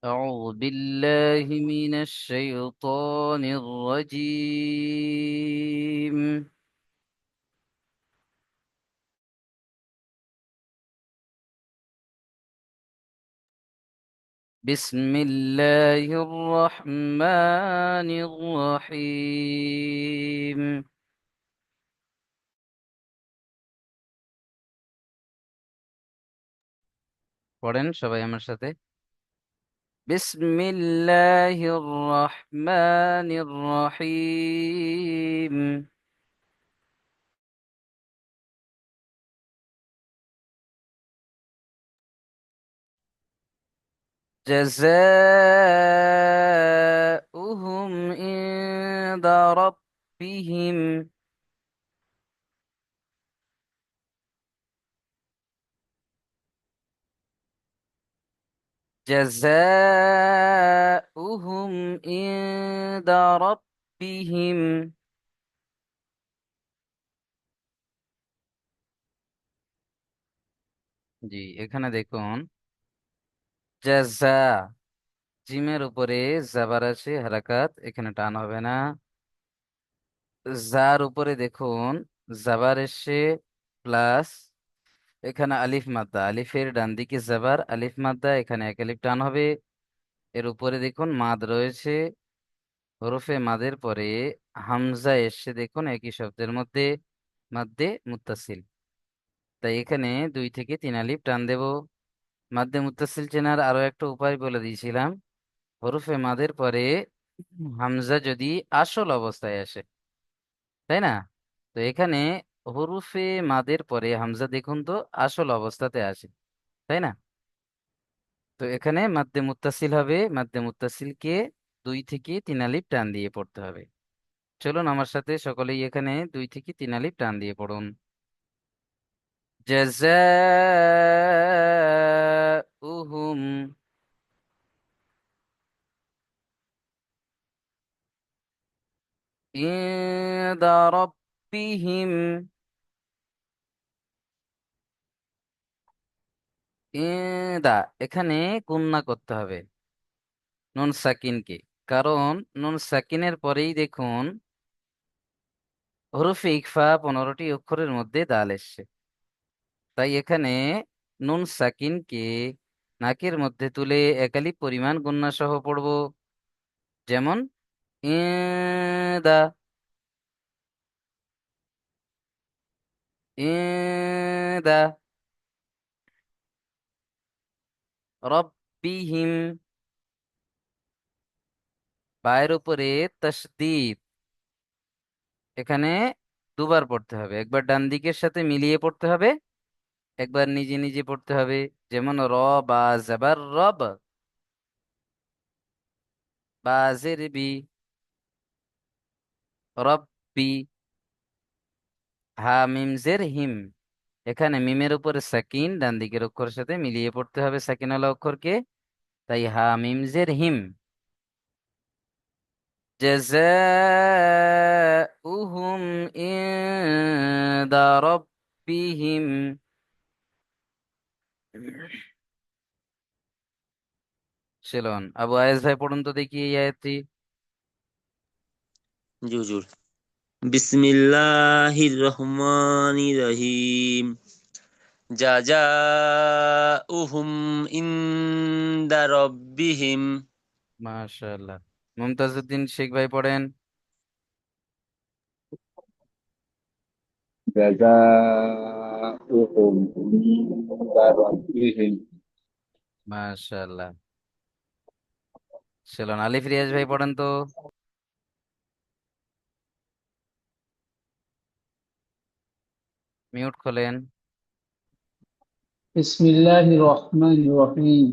أعوذ بالله من الشيطان الرجيم. بسم الله الرحمن الرحيم. পড়েন সবাই আমার সাথে। بسم الله الرحمن الرحيم. جزاؤهم عند ربهم. جزاؤهم عند ربهم. জি, এখানে দেখুন জাযা, জিমের উপরে জাবার আছে হারাকাত, এখানে টান হবে না। যার উপরে দেখুন জাবার এসে প্লাস, এখানে আলিফ মাদ্দা, আলিফের ডান দিকে জাবার আলিফ মাদ্দা, এখানে এক আলিফ টান হবে। এর উপরে দেখুন মাদ রয়েছে, হরফে মাদের পরে হামজা এসে দেখুন একই শব্দের মধ্যে মাদ্দে মুত্তাসিল। তাই এখানে 2 থেকে 3 আলিফ টান দেব। মাদ্দে মুত্তাসিল চেনার আরো একটা উপায় বলে দিয়েছিলাম, হরফে মাদের পরে হামজা যদি আসল অবস্থায় আসে, তাই না? তো এখানে হরফে মাদের পরে হামজা দেখুন তো আসল অবস্থাতে আসে, তাই না? তো এখানে মাদ্দে মুত্তাসিল হবে, মাদ্দে মুত্তাসিলকে 2 থেকে 3 আলিফ টান দিয়ে পড়তে হবে। চলুন আমার সাথে সকলেই এখানে 2 থেকে 3 আলিফ টান দিয়ে পড়ুন। জাযাউহুম ইনদা রাব্বিহিম। ইনদা, এখানে গুণনা করতে হবে নুন সাকিনকে, কারণ নুন সাকিনের পরেই দেখুন হরফে ইকফা 15টি অক্ষরের মধ্যে দাল এসছে। তাই এখানে নুন সাকিনকে নাকের মধ্যে তুলে একালি পরিমাণ গুণনা সহ পড়ব। যেমন ইনদা, ইনদা রব্বিহিম। পায়ের উপরে তাসদীদ, এখানে দুবার পড়তে হবে, একবার ডান দিকের সাথে মিলিয়ে পড়তে হবে, একবার নিজে নিজে পড়তে হবে। যেমন র বা জাবার রব, বা জের বি রব্বি, হা মিম জের হিম। এখানে মিমের উপরে সাকিন ডান দিকের অক্ষরের সাথে মিলিয়ে পড়তে হবে সাকিনওয়ালা অক্ষরকে, তাই হা মিম জের হিম। জাযাউহুম ইনদা রাব্বিহিম। শিলন আবু আয়েজ ভাই পড়ুন তো দেখি এই আয়াতটি। জি হুজুর। বিসমিল্লাহির রহমানির রহিম। জাযাউহুম ইনদা রাব্বিহিম। মাশাআল্লাহ। মুমতাজউদ্দিন শেখ ভাই পড়েন। جزاؤهم عند ربهم মাশাআল্লাহ। শিলন আলিফ রিয়াজ ভাই পড়েন তো। মিউট খোলেন। بسم الله الرحمن الرحيم.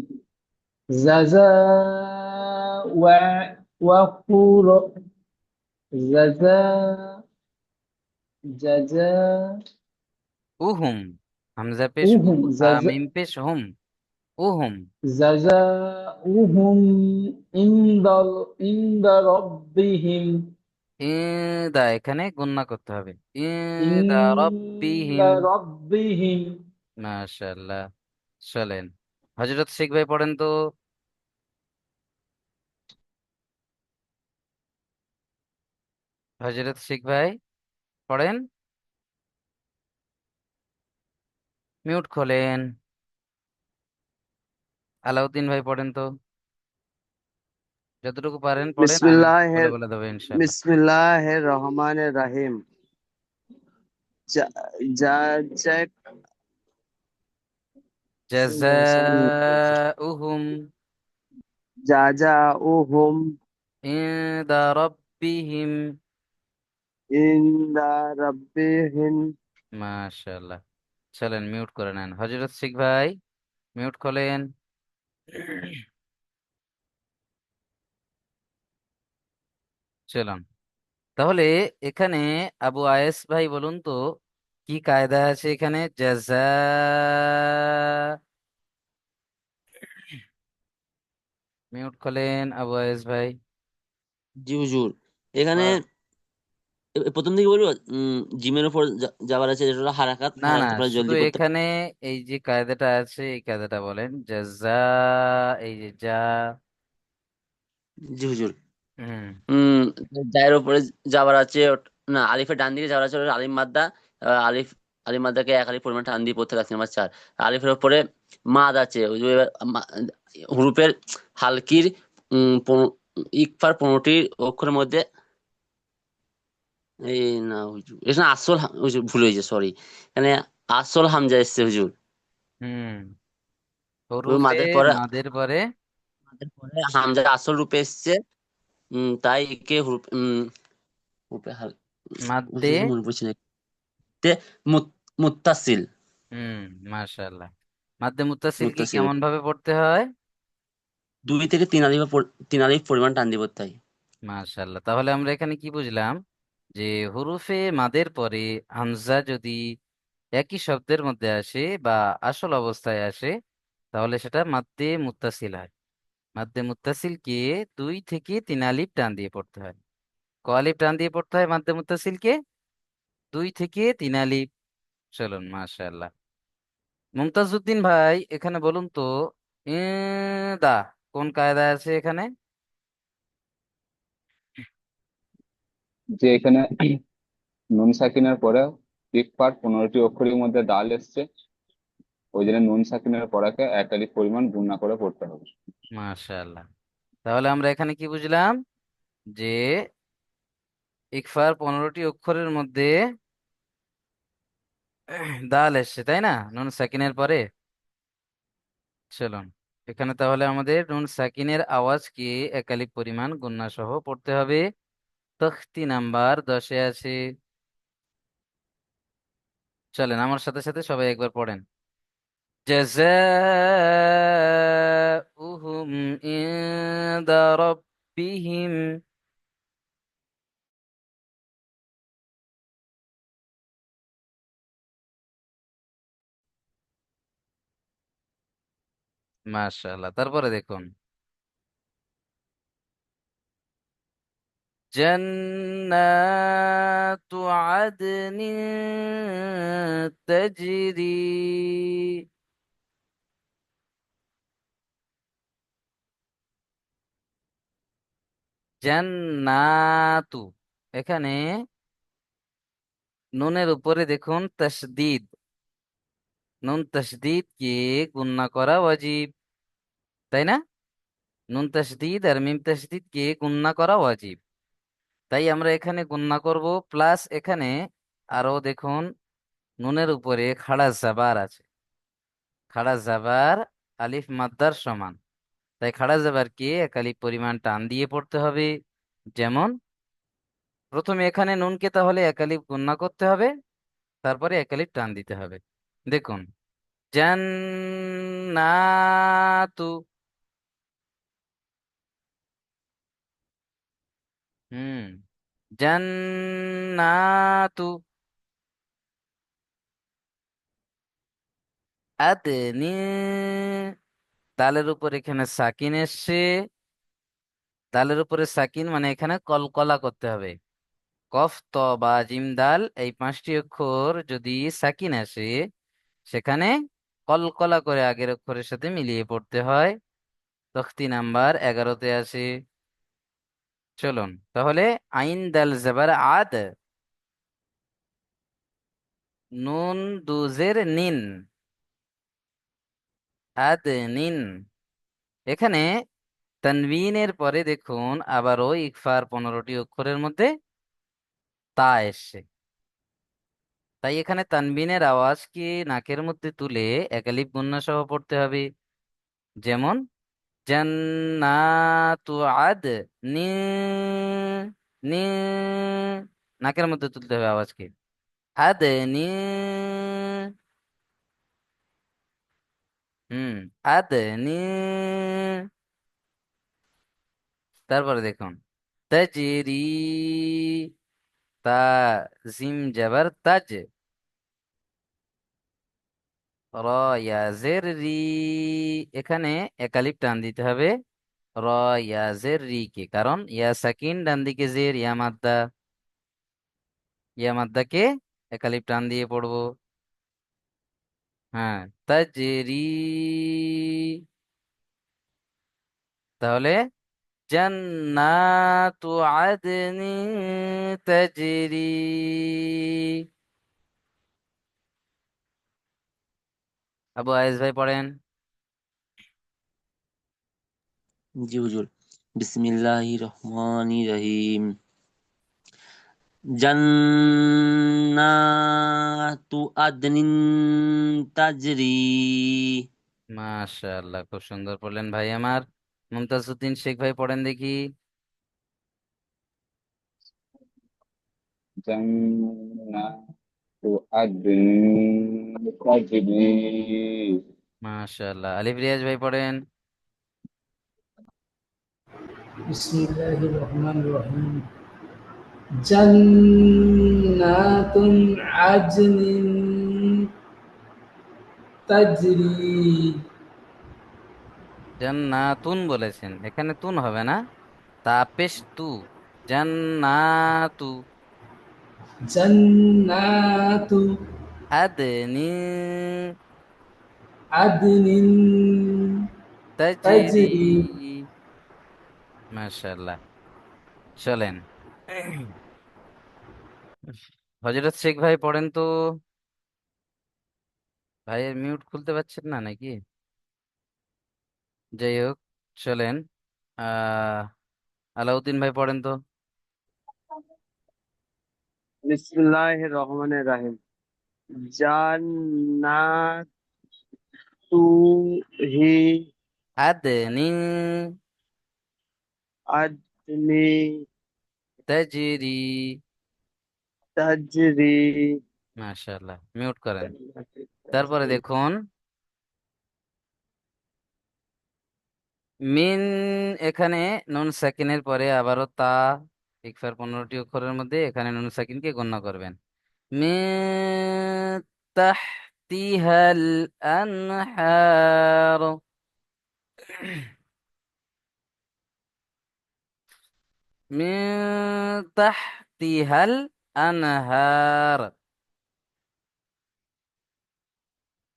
جزاء وفور جزاء جزاء উহুম, হামজা পেশ উ, أهم হা মিম পেশ হুম। উহুম। جزاؤهم عند ربهم ইদা, এখানে গুণনা করতে হবে ইদা عند রব্বিহিম। ربهم মাশাআল্লাহ। চলেন হযরত শেখ ভাই পড়েন তো। হজরত শিখ ভাই পড়েন, মিউট খোলেন। আলাউদ্দিন ভাই পড়েন তো, যতটুকু পারেন পড়েন, আমি বলে বিসমিল্লাহির বলে দেবো ইনশাল্লাহ। বিসমিল্লাহির রহমানির রহিম। যা যা যা জাযাউহুম যা যা ও হুম ইনদা রাব্বিহিম। ইনদা রাব্বিহিম। মাশাআল্লাহ। চলেন মিউট করে নেন হজরত শিখ ভাই, মিউট খোলেন। চলুন তাহলে এখানে আবু আয়েস ভাই বলুন তো, কি কায়দা আছে এখানে? জাযা, মিউট খোলেন আবু আয়েস ভাই। জি হুজুর। এখানে প্রথম দিকে বলবো, জিমের উপর যাবার আছে, যেটা হলো হারাকাত, না না, হারাকাত পরে শুধু জলদি করতে হবে। এখানে এই যে কায়দাটা আছে এই কায়দাটা বলেন, জাযা, এই যে যা। জি হুজুর। হুম। উম যায়ের উপরে যাবার আছে না, আলিফের ডান দিকে যাবার আছে ওটা আলিফ মাদ্দা। আলিফ, আলিফ মাদ্দাকে এক আলিফ পরিমাণ টান দিয়ে পড়তে লাগছে নাম্বার 4। আলিফের উপরে মাদ আছে, ওই যে হুরুফের হালকির ইকফার 15টি অক্ষরের মধ্যে। এই না হুজুর, এখানে আসল হুজুর ভুল হয়েছে, সরি। এখানে আসল হামজা এসছে হুজুর। হুম। ওই হরুফে মাদের পরে মাদের পরে হামজা আসল রূপে এসছে। তাই একে রূপে মাদ্দে। হুজুর মনে পড়ছে না। তে মুত্তাসিল। হুম। মাশাআল্লাহ। মাদ্দে মুত্তাসিল কি মুত্তাসিল কেমন ভাবে পড়তে হয়? 2 থেকে 3 আলিফ তিন আলিফ পরিমাণ টান দিব তাই। মাশাআল্লাহ, তাহলে আমরা এখানে কি বুঝলাম? যে হরুফে মাদের পরে হামজা যদি একই শব্দের মধ্যে আসে বা আসল অবস্থায় আসে, তাহলে সেটা মাদ্দে মুত্তাসিল হয়। মাদ্দে মুত্তাসিলকে 2 থেকে 3 আলিফ টান দিয়ে পড়তে হয়। ক আলিফ টান দিয়ে পড়তে হয় মাদ্দে মুত্তাসিলকে? 2 থেকে 3 আলিফ। চলুন মাশাআল্লাহ। মুমতাজউদ্দিন ভাই এখানে বলুন তো, দা কোন কায়দা আছে এখানে? যে এখানে নুন সাকিনের পরে ইকফার 15টি অক্ষরের মধ্যে দাল এসছে, ওই জন্য নুন সাকিনের পড়াকে এক আলিফ পরিমাণ গুণনা করে পড়তে হবে। মাশাআল্লাহ। তাহলে আমরা এখানে কি বুঝলাম? যে ইকফার 15টি অক্ষরের মধ্যে দাল এসছে, তাই না, নুন সাকিনের পরে। চলুন এখানে তাহলে আমাদের নুন সাকিনের আওয়াজকে একালিক পরিমাণ গুণনা সহ পড়তে হবে। তখতি নাম্বার 10-এ আছে। চলেন আমার সাথে সাথে সবাই একবার পড়েন। জাযাউহুম ইনদা রাব্বিহিম। মাশাআল্লাহ, তারপরে দেখুন জান্নাতু আদনিন তাজরি। জান্নাতু, এখানে নুনের উপরে দেখুন তাসদিদ। নুন তাসদিদ কে গুণনা করা ওয়াজিব, তাই না? নুন তাসদিদ আর মিম তাসদিদ কে গুণনা করা ওয়াজিব। তাই আমরা এখানে গুণনা করব, প্লাস এখানে আরো দেখুন নুনের উপরে খাড়া জাবার আছে। খাড়া জাবার আলিফ মাদ্দার সমান, তাই খাড়া জাবার কে এক আলিফ পরিমাণ টান দিয়ে পড়তে হবে। যেমন প্রথমে এখানে নুনকে তাহলে এক আলিফ গুণনা করতে হবে, তারপরে এক আলিফ টান দিতে হবে। দেখুন জান্নাতু। হুম। জান্নাতু আদনি। দালের উপর এখানে সাকিন এসছে। দালের উপরে সাকিন মানে এখানে কলকলা করতে হবে। কফ ত বা জিম দাল এই 5টি অক্ষর যদি সাকিন আসে, সেখানে কলকলা করে আগের অক্ষরের সাথে মিলিয়ে পড়তে হয়। তখতি নাম্বার 11-তে আসে। চলুন তাহলে আইন দাল জবর আদ, নুন দুজের নিন, আদ নিন। এখানে তানবিনের পরে দেখুন আবারও ইকফার 15টি অক্ষরের মধ্যে তা এসছে। তাই এখানে তানবিনের আওয়াজকে নাকের মধ্যে তুলে একালিপ গুন্না সহ পড়তে হবে। যেমন জান্নাতু আদ নি, নি, নাকের মধ্যে তুলতে হবে আওয়াজকে। আদ নি, হুম, আদ নি। তারপরে দেখুন তাজরি, তা জিম জাবার তাজ, র ইয়াজের রি, এখানে একালিপ টান দিতে হবে র ইয়াজের রি কে, কারণ ইয়া সাকিন ডান দিকে জের, ইয়া মাদ্দা, ইয়া মাদ্দাকে একালিপ টান দিয়ে পড়বো। হ্যাঁ, তাজরি, তাহলে জান্নাতু আদনি তাজরি। আবু আয়েজ ভাই পড়েন। জি হুজুর। বিসমিল্লাহির রহমানির রহিম। জান্নাতু আদনিন তাজরি। মাশাআল্লাহ, খুব সুন্দর পড়লেন ভাই আমার। মুমতাজ উদ্দিন শেখ ভাই পড়েন দেখি। জান্নাতু আদনিন তাজরি। মাশাআল্লাহ, আলিফ রিয়াজ ভাই পড়েন। বিসমিল্লাহির রহমানির রহিম। জান্নাতুন আদনিন তাজরি। জান্নাতুন বলেছেন, এখানে তুন হবে না, তা পেশ তু, জান্নাতু জান্নাতু আদনি আদনিন তাজরি। তাজরি। মাশাআল্লাহ, চলেন হযরত শেখ ভাই পড়েন তো। ভাইয়ের মিউট খুলতে পারছেন না নাকি? যাই হোক, চলেন আহ আলাউদ্দিন ভাই পড়েন তো। বিসমিল্লাহির রহমানির রহিম। জান্নাতু হি আদনি আদনি তাজরি। তাজরি। মাশাআল্লাহ, মিউট করেন। তারপরে দেখুন মিন, এখানে নুন সাকিনের পরে আবারও তা, ইকফার 15টি অক্ষরের মধ্যে এখানে নুন সাকিনকে গণ্য করবেন। মিন তাহতিহাল আনহার, মিন তাহতিহাল আনহার,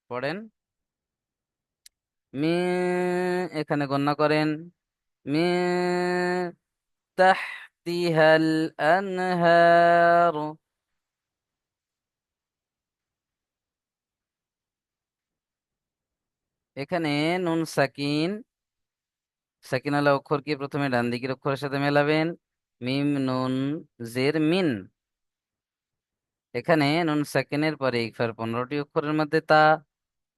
পড়েন। মিন, এখানে গণ্য করেন। মিন তাহতিহাল আনহার। এখানে নুন সাকিন, সাকিনালা অক্ষরকে প্রথমে ডান দিকের অক্ষরের সাথে মেলাবেন। মিম নুন জের মিন, এখানে নুন সাকিনের পরে ইকফার 15টি অক্ষরের মধ্যে তা,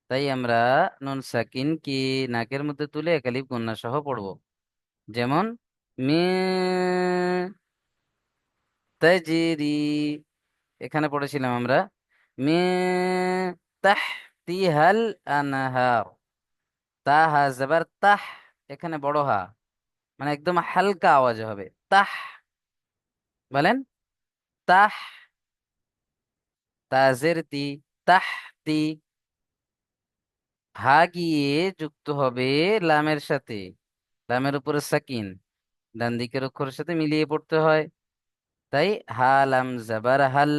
তাই আমরা নুন সাকিন কি নাকের মধ্যে তুলে একালিপ গুন্না সহ পড়ব। যেমন মি তাজরি, এখানে পড়েছিলাম আমরা মি তাহতিহাল আনহার, তা হা জবর তাহ, এখানে বড় হা, মানে একদম হালকা আওয়াজ হবে তাহ, বলেন তাহ, তাজের তি, তাহতি, হা গিয়ে যুক্ত হবে লামের সাথে, লামের উপরে সাকিন, ডান দিকের অক্ষরের সাথে মিলিয়ে পড়তে হয়। তাই হা লাম জাবার হাল,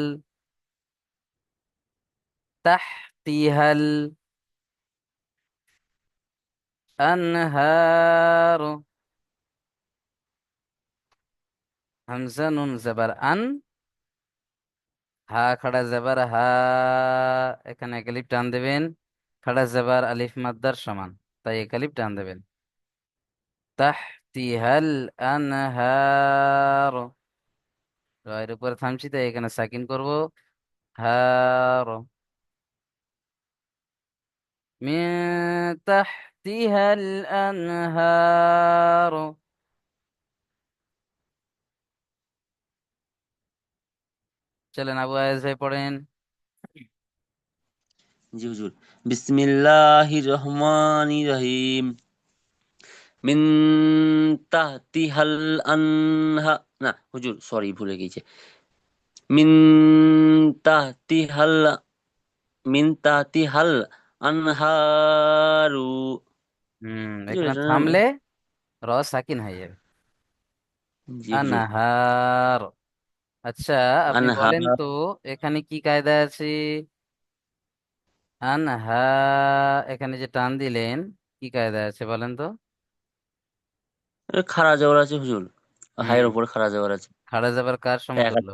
তাহতিহাল আনহার। হামজা নুন জবর আন, হা খাড়া জবর হা, এখানে একালিপ টান দেবেন, খাড়া জবর আলিফ মাদ্দার সমান, তাই একালিপ টান দেবেন। তাহতিহাল আনহার, এর উপরে থামছি তাই এখানে সাকিন করব, হার। মিন তাহতিহাল আনহার। চলেন আবু আয়েজ ভাই পড়েন। জি হুজুর। বিসমিল্লাহির রহমানির রহিম। মিন তাহতিহাল আনহা, না হুজুর সরি ভুলে গেছে। মিন তাহতিহাল মিন তাহতিহাল আনহারু। হুজুর এখানে এটা না, থামলে র সাকিন হয়ে যাবে। জি হুজুর। আনাহার। আচ্ছা, আপনি আনহা, বলেন তো এখানে কি কায়দা আছে? আনহা, এখানে যে টান দিলেন কি কায়দা আছে বলেন তো? খাড়া জবর আছে হুজুর, হুম হায়ের উপরে খাড়া জবর আছে। খাড়া যাবার কার সমতুল্য?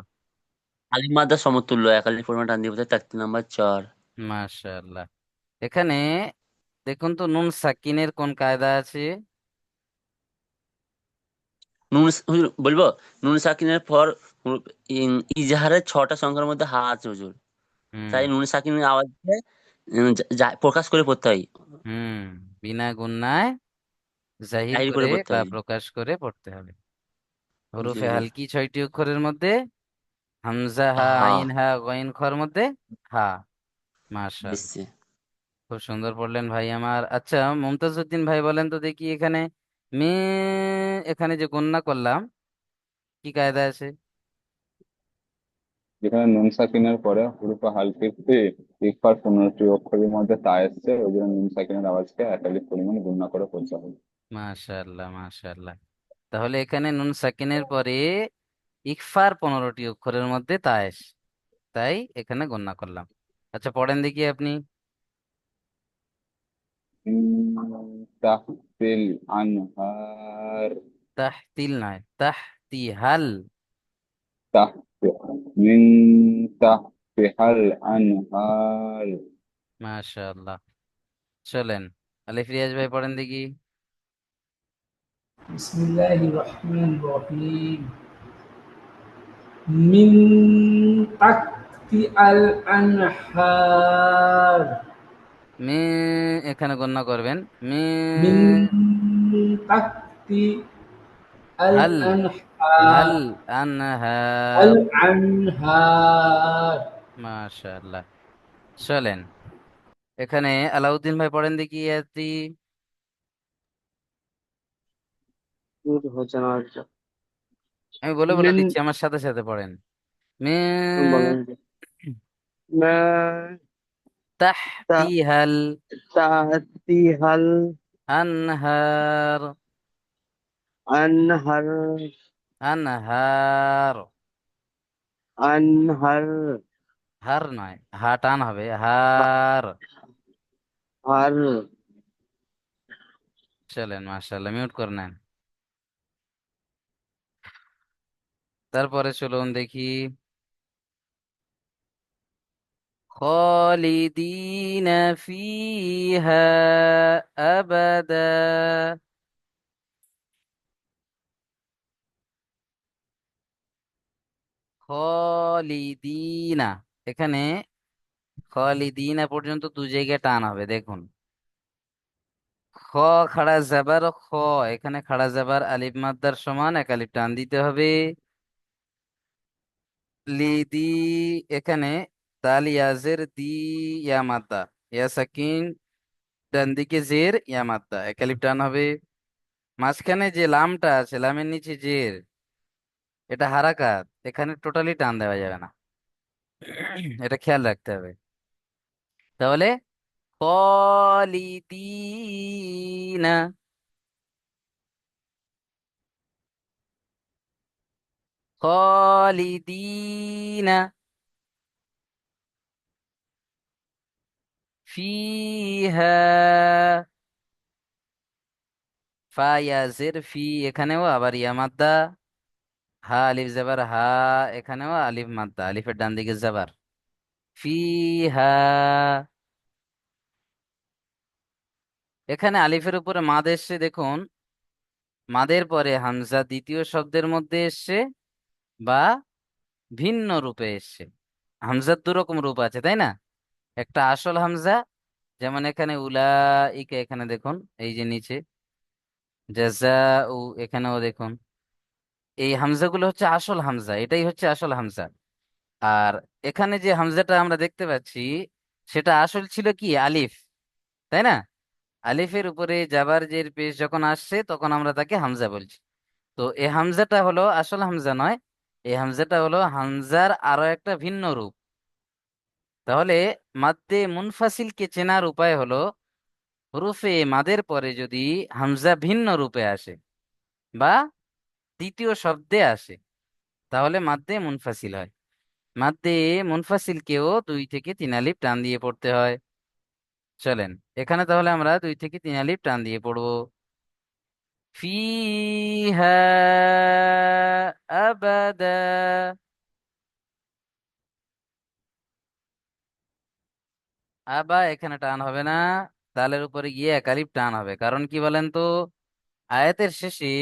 আলিফ মাদ্দা সমতুল্য, একালিফ পরিমাণ টান দিয়ে বোঝায়, 33 নম্বর 4। মাশাআল্লাহ। এখানে দেখুন তো নুন সাকিনের কোন কায়দা আছে? হুজুর বলবো, নুন সাকিনের পর ইজাহারের 6টা সংখ্যার মধ্যে হা আছে হুজুর। হুম তাই নুন সাকিনের আওয়াজকে প্রকাশ করে পড়তে হয়, হুম বিনা গুণায় জাহির জাহির করে করে পড়তে বা হয়। প্রকাশ করে পড়তে হবে। জি হরফে হুজুর। হালকি 6টি অক্ষরের মধ্যে হামজা হা হা, আইন হা গইন খর মধ্যে হা। মাশাআল্লাহ, বুঝছি। খুব সুন্দর পড়লেন ভাই আমার। আচ্ছা, মুমতাজ উদ্দিন ভাই বলেন তো দেখি এখানে মে, এখানে যে গণনা করলাম কি কায়দা আছে? যেখানে নুন সাকিনের পরে হুরুফে হালকিতে ইকফার 15টি অক্ষরের মধ্যে তা এসছে, ওই জন্য নুন সাকিনের আওয়াজকে একালিক পরিমাণ গুণনা করে পড়তে হবে। মাশাআল্লাহ মাশাআল্লাহ। তাহলে এখানে নুন সাকিনের পরে ইকফার 15টি অক্ষরের মধ্যে তায়েশ, তাই এখানে গণনা করলাম। আচ্ছা পড়েন দেখি আপনি। তাহতিল আনহার। তাহতিল নয়, তাহতিহাল। তাহতি মিন তাহতিহাল আনহার। মাশাআল্লাহ। চলেন আলিফ রিয়াজ ভাই পড়েন দেখি। بسم الله الرحمن الرحيم من تحت الأنهار মে, এখানে গণনা করবেন মে, من تحت হাল, হাল الأنهار আনহার। الأنهار মাশাআল্লাহ। চলেন এখানে আলাউদ্দিন ভাই পড়েন দেখি আয়াতটি। হুজুর হচ্ছে না হচ্ছে। আমি বলে বলে মিন, দিচ্ছি, আমার সাথে সাথে পড়েন। মে বলেন হুজুর। মা তা তাহতিহাল তাহতিহাল আনহার। আনহার, আনহার, আনহার, হার নয়, হা টান হবে, হার। হার। চলেন মাশাআল্লাহ, মিউট করে নেন। তারপরে চলুন দেখি। খালিদিনা ফিহা আবাদা। খালিদিনা, এখানে খালিদিনা পর্যন্ত দু জায়গায় টান হবে দেখুন। খ খাড়া জাবার খ, এখানে খাড়া জাবার আলিফ মাদ্দার সমান এক আলিফ টান দিতে হবে। লিদি, এখানে দাল ইয়াজের দি, ইয়া মাদ্দা, ইয়া সাকিন, ডান দিকে জের ইয়া মাদ্দা, এক আলিফ টান হবে। মাঝখানে যে লামটা আছে, লামের নিচে জের, এটা হারাকাত, এখানে টোটালি টান দেওয়া যাবে না। এটা খেয়াল রাখতে হবে। তাহলে খালিদিনা, খালিদিনা ফিহা, ফা ইয়া জের ফি, এখানেও আবার ইয়া মাদ্দা, হা আলিফ জাবার হা, এখানেও আলিফ মাদ্দা, আলিফের ডান দিকে জাবার। ফিহা, এখানে আলিফের উপরে মাদ এসছে দেখুন, মাদের পরে হামজা দ্বিতীয় শব্দের মধ্যে এসছে বা ভিন্ন রূপে এসছে। হামজার দু রকম রূপ আছে তাই না? একটা আসল হামজা, যেমন এখানে উলাইকা, এখানে দেখুন এই যে নিচে জাযাউ, এখানেও দেখুন এই হামজাগুলো হচ্ছে আসল হামজা, এটাই হচ্ছে আসল হামজা। আর এখানে যে হামজাটা আমরা দেখতে পাচ্ছি সেটা আসল ছিল কি আলিফ, তাই না? আলিফের উপরে জাবার জের পেশ যখন আসছে তখন আমরা তাকে হামজা বলছি। তো এই হামজাটা হলো আসল হামজা নয়, এই হামজাটা হলো হামজার আরো একটা ভিন্ন রূপ। তাহলে মাদ্দে মুনফাসিলকে চেনার উপায় হলো হরফে মাদের পরে যদি হামজা ভিন্ন রূপে আসে বা দ্বিতীয় শব্দে আসে তাহলে মাদ্দে মুনফাসিল হয়। মাদ্দে মুনফাসিলকেও 2 থেকে 3 আলিফ টান দিয়ে পড়তে হয়। চলেন এখানে তাহলে আমরা 2 থেকে 3 আলিফ টান দিয়ে পড়বো। ফিহা আবাদা, আবা এখানে টান হবে না, দালের উপরে গিয়ে একালিপ টান হবে। কারণ কি বলেন তো, আয়াতের শেষে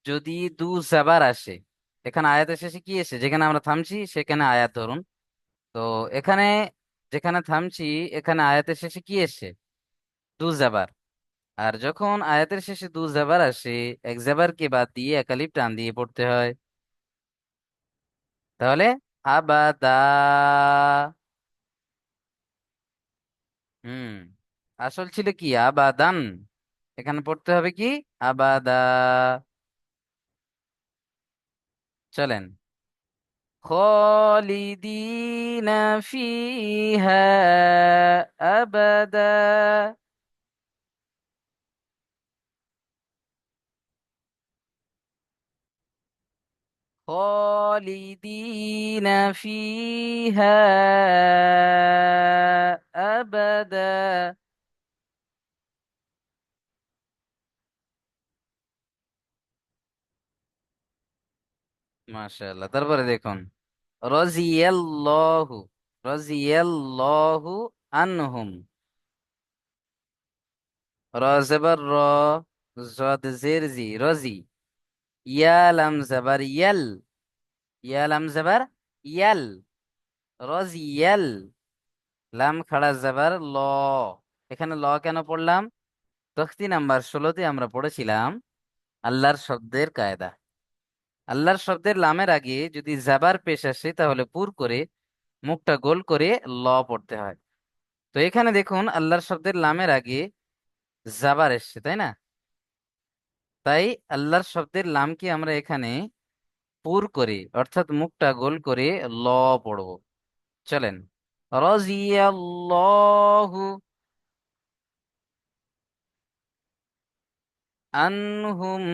যদি দু জাবার আসে, এখানে আয়াতের শেষে কি এসে, যেখানে আমরা থামছি সেখানে আয়াত ধরুন, তো এখানে যেখানে থামছি এখানে আয়াতের শেষে কি এসছে, দু জাবার। আর যখন আয়াতের শেষে দু জাবার আসে, এক জাবারকে বাদ দিয়ে একালিপ টান দিয়ে পড়তে হয়। তাহলে আবাদা, হুম, আসল ছিল কি আবাদান, এখানে পড়তে হবে কি আবাদা। চলেন খালিদিনা ফিহা আবাদা, খালিদিনা ফিহা আবাদা। মাশাআল্লাহ, তারপরে দেখুন রাজিয়াল্লাহু, রাজিয়াল্লাহু আনহুম, র জবর র, জদ জের জি, রাজি। ইয়া লাম জবর ইয়াল, ইয়া লাম জবর ইয়াল, রাজিয়াল, লাম খাড়া জবর ল। এখানে ল কেন পড়লাম? তখতি নাম্বার 16-তে আমরা পড়েছিলাম আল্লাহর শব্দের কায়দা। আল্লাহর শব্দের লামের আগে যদি জাবার পেশ আসে তাহলে পুর করে মুখটা গোল করে ল পড়তে হয়। তো এখানে দেখুন আল্লাহর শব্দের লামের আগে জাবার এসছে তাই না? তাই আল্লাহর শব্দের লামকে আমরা এখানে পুর করে অর্থাৎ মুখটা গোল করে ল পড়ব। চলেন রাজিয়াল্লাহু আনহুম,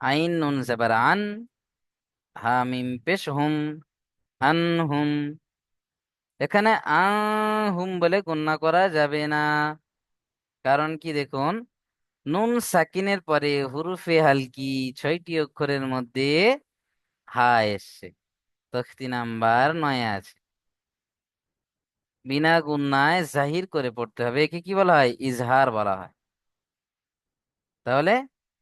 আইন নুন জাবার আন, হামিম পেশ হুম, আনহুম। এখানে আহুম বলে গণ্য করা যাবে না। কারণ কি দেখুন, নুন সাকিনের পরে হুরুফে হালকি 6টি অক্ষরের মধ্যে হা এসছে, তখতি নাম্বার 9 আছে। বিনা গুণায় জাহির করে পড়তে হবে, একে কি বলা হয়, ইজহার বলা হয়। তাহলে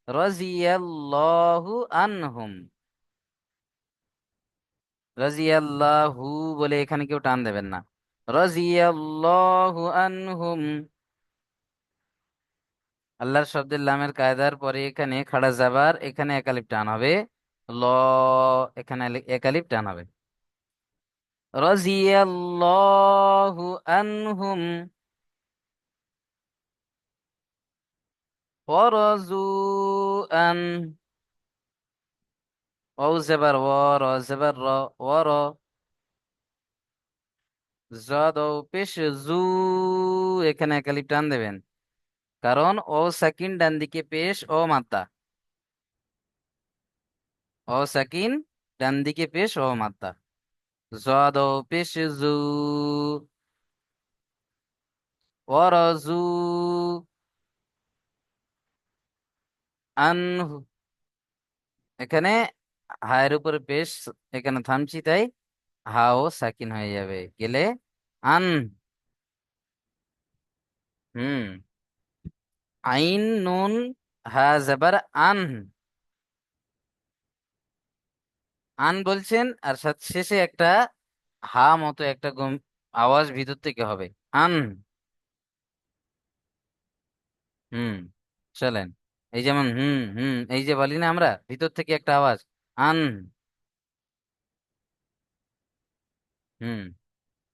রাজিয়াল্লাহু আনহুম, রাজিয়াল্লাহু বলে এখানে কেউ টান দেবেন না, রাজিয়াল্লাহু আনহুম। আল্লাহর শব্দের লামের কায়দার পরে এখানে খাড়া জাবার, এখানে একালিপ টান হবে, ল, এখানে একালিপ টান হবে। রাজিয়াল্লাহু আনহুম ওয়ারাজু আন, ওয়াও জেবার ওয়া, র জেবার র, ওয়ার, জদ ও পেশ জু, এখানে একালিপ টান দেবেন। কারণ ও সাকিন ডান দিকে পেশ ও মাদ্দা, ও সাকিন ডান দিকে পেশ ও মাদ্দা। জদ ও পেশ জু, ওয়ারাজু আনহু, এখানে হায়ের উপরে পেশ, এখানে থামছি, তাই হাও সাকিন হয়ে যাবে, গেলে আন। হুম। আইন নুন হা জবর আন, আন বলছেন, আর সাথে শেষে একটা হা মতো একটা আওয়াজ ভিতর থেকে হবে, আন। হুম। চলেন, এই যেমন হুম হুম, এই যে বলি না আমরা, ভিতর থেকে একটা আওয়াজ, আন। হুম।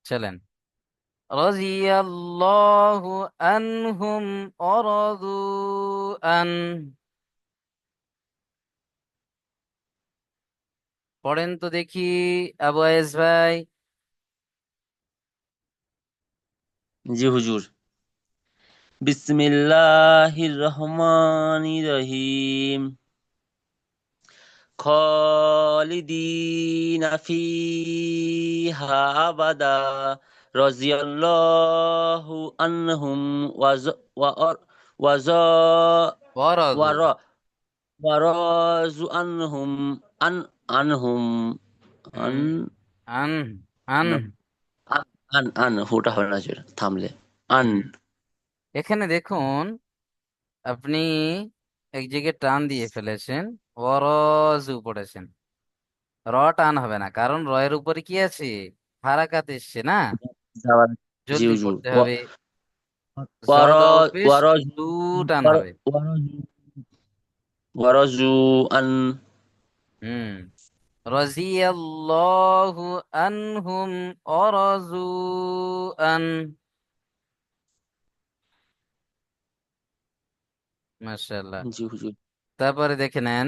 চলেন, রাজিয়াল্লাহু আনহুম অরাদু আন। পড়েন তো দেখি, আবু আয়েস ভাই। জি হুজুর। বিসমিল্লাহির রহমানির রহিম। খালিদিনা ফিহা আবাদা রাদিয়াল্লাহু আনহুম ওয়া ওয়া অরাদু। ওয়া ওয়ারাজু আনহুম আন আনহুম আন হুম। আন। আন। আন আন হুটা হবে না যেটা থামলে। আন। হুম। এখানে দেখুন, আপনি এক জায়গায় টান দিয়ে ফেলেছেন, অরজু পড়েছেন। র টান হবে না, কারণ র এর উপরে কি আছে, হারাকাত এসছে না, যাওয়ার। জি জলদি হুজুর। পড়তে হবে। ওয়ারা জদা পেশ, ওয়ারাজু জু টান হবে। ওয়ারাজু ওয়ারাজু আন। হুম। রাজিয়াল্লাহু আনহুম অরাজু আন। মাশাআল্লাহ। জি হুজুর। তারপরে দেখে নেন,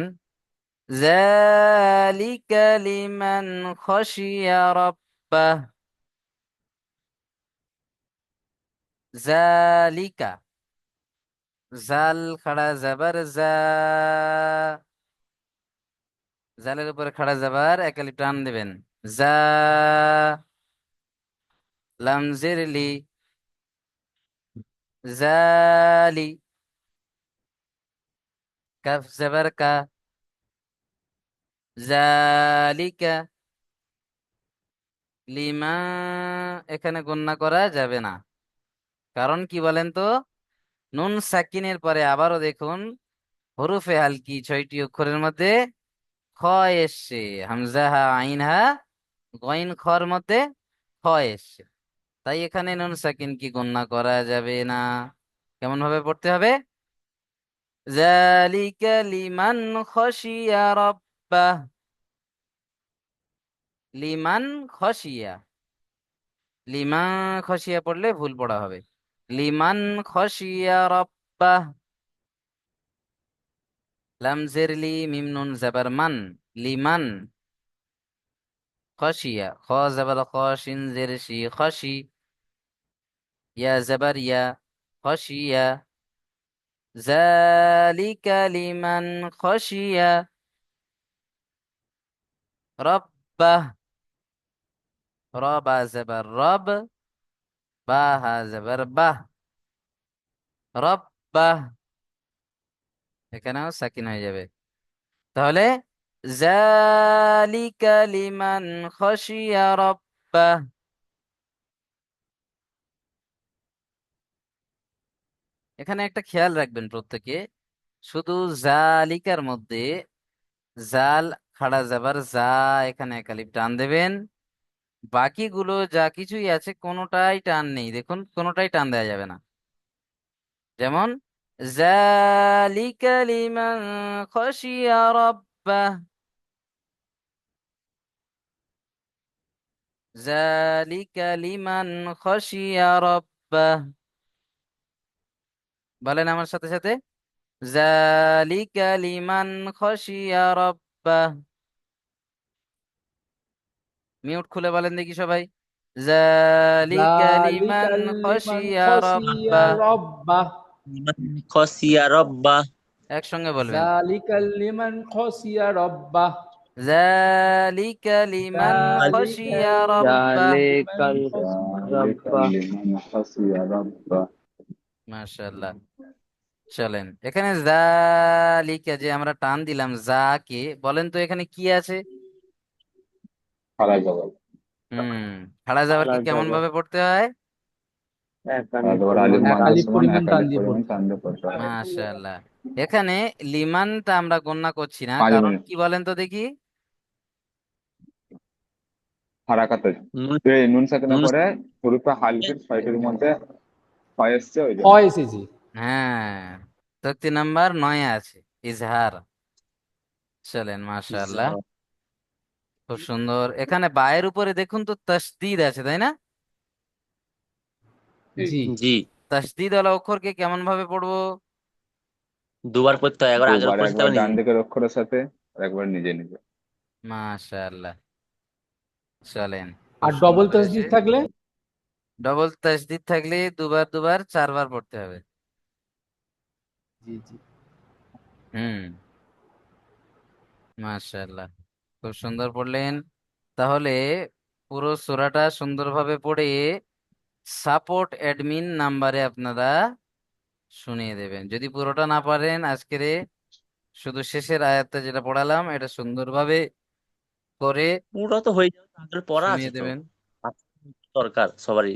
যালিকা লিমান খাশিয়া রাব্বাহ। জালিকা, জাল খাড়া জাবার জা, জালের উপরে খাড়া জাবার এক আলিফ টান দিবেন, জা। লাম জের লি, জালি। কাফ জাবার কা, জালিকা। লিমা, এখানে গণনা করা যাবে না, কারণ কি বলেন তো, নুন সাকিনের পরে আবারও দেখুন, হরুফে হালকি 6টি অক্ষরের মধ্যে খ এসছে, হামজা হা আইন হা গইন খর মধ্যে খ এসছে, তাই এখানে নুন সাকিন কি গণনা করা যাবে না। কেমন ভাবে পড়তে হবে, যালিকা লিমান খশিয়া রাব্বাহ। লিমান খশিয়া, লিমা খশিয়া পড়লে ভুল পড়া হবে, লিমান খশিয়া রাব্বাহ। লাম জের লি, মিম নুন জাবার মান, লিমান। খশিয়া, খ জাবার খ, শিন জের শি, খশি। ইয়া জাবার ইয়া, খশিয়া। যালিকা লিমান খশিয়া রাব্বাহ। রবা জাবার রব, বা হা জাবার বাহ, রব্বাহ। এখানেও সাকিন হয়ে যাবে, তাহলে যালিকা লিমান খশিয়া রাব্বাহ। এখানে একটা খেয়াল রাখবেন প্রত্যেকে, শুধু জালিকার মধ্যে জাল খাড়া যাবার যা, এখানে এক আলিফ টান দেবেন, বাকিগুলো যা কিছুই আছে কোনোটাই টান নেই, দেখুন কোনোটাই টান দেওয়া যাবে না। যেমন যালিকা লিমান খশিয়া রাব্বাহ, যালিকা লিমান খশিয়া রাব্বাহ। বলেন আমার সাথে সাথে, যালিকা লিমান খশিয়া রাব্বাহ। মিউট খুলে বলেন দেখি সবাই, যালিকা লিমান যালিকা লিমান খশিয়া খাশিয়া রাব্বাহ। রাব্বাহ। লিমান খসিয়া রব্বা। একসঙ্গে বলবেন, যালিকা লিমান খাশিয়া রাব্বাহ। যালিকা লিমান যালিকা খশিয়া রাব্বাহ। লিমান জালিকাল খাশিয়া ذلك রাব্বাহ। لمن خشي ربه। মাশাআল্লাহ। চলেন এখানে জালিকা যে আমরা টান দিলাম জাকে, বলেন তো এখানে কি আছে? খাড়া জবর। হুম, খাড়া যাবার কি আলা কেমন জবর ভাবে পড়তে হয়? এক খাড়া আলিফ জবর আলিফ পরিমাণ এক মাদ্দা আলিফ সমান পরিমাণ এক টান আলিফ দিয়ে পরিমাণ পড়তে টান হবে। দিয়ে পড়তে হয়। মাশাআল্লাহ। এখানে লিমানটা আমরা গণনা করছি না, 5 কারণ মিনিট কি বলেন তো দেখি? হারাকাতে নুন এই নুন সাকিনের নুন পরে হরুফে হালকির ছয়টির মধ্যে হয় এসছে ওই জন্য। হয় এসেছে। হ্যাঁ, তক্তি নাম্বার 9 আছে ইজহার। চলেন মাশাআল্লাহ, খুব সুন্দর। এখানে বায়ের উপরে দেখুন তো তাসদিদ আছে, তাই না? জি। জি, তাসদিদ ওয়ালা অক্ষরকে কেমন ভাবে পড়বো? দুবার পড়তে হয়, একবার আগের দুবার, অক্ষরের সাথে একবার আবার ডান নিজে। দিকের অক্ষরের সাথে আর একবার নিজে নিজে। মাশাআল্লাহ, চলেন খুব আর ডবল সুন্দর হয়েছে। তাসদিদ থাকলে? ডবল তাসদিদ থাকলে দুবার দুবার 4 বার পড়তে হবে। জি জি। হুম, মাশাআল্লাহ, খুব সুন্দর পড়লেন। তাহলে পুরো সূরাটা সুন্দরভাবে পড়ে সাপোর্ট অ্যাডমিন নাম্বারে আপনারা শুনিয়ে দেবেন। যদি পুরোটা না পারেন আজকের শুধু শেষের আয়াতটা যেটা পড়ালাম এটা সুন্দরভাবে করে পুরো তো হয়ে যাবে, আগের পড়া আছে শুনিয়ে তো, দেবেন। দরকার সবারই।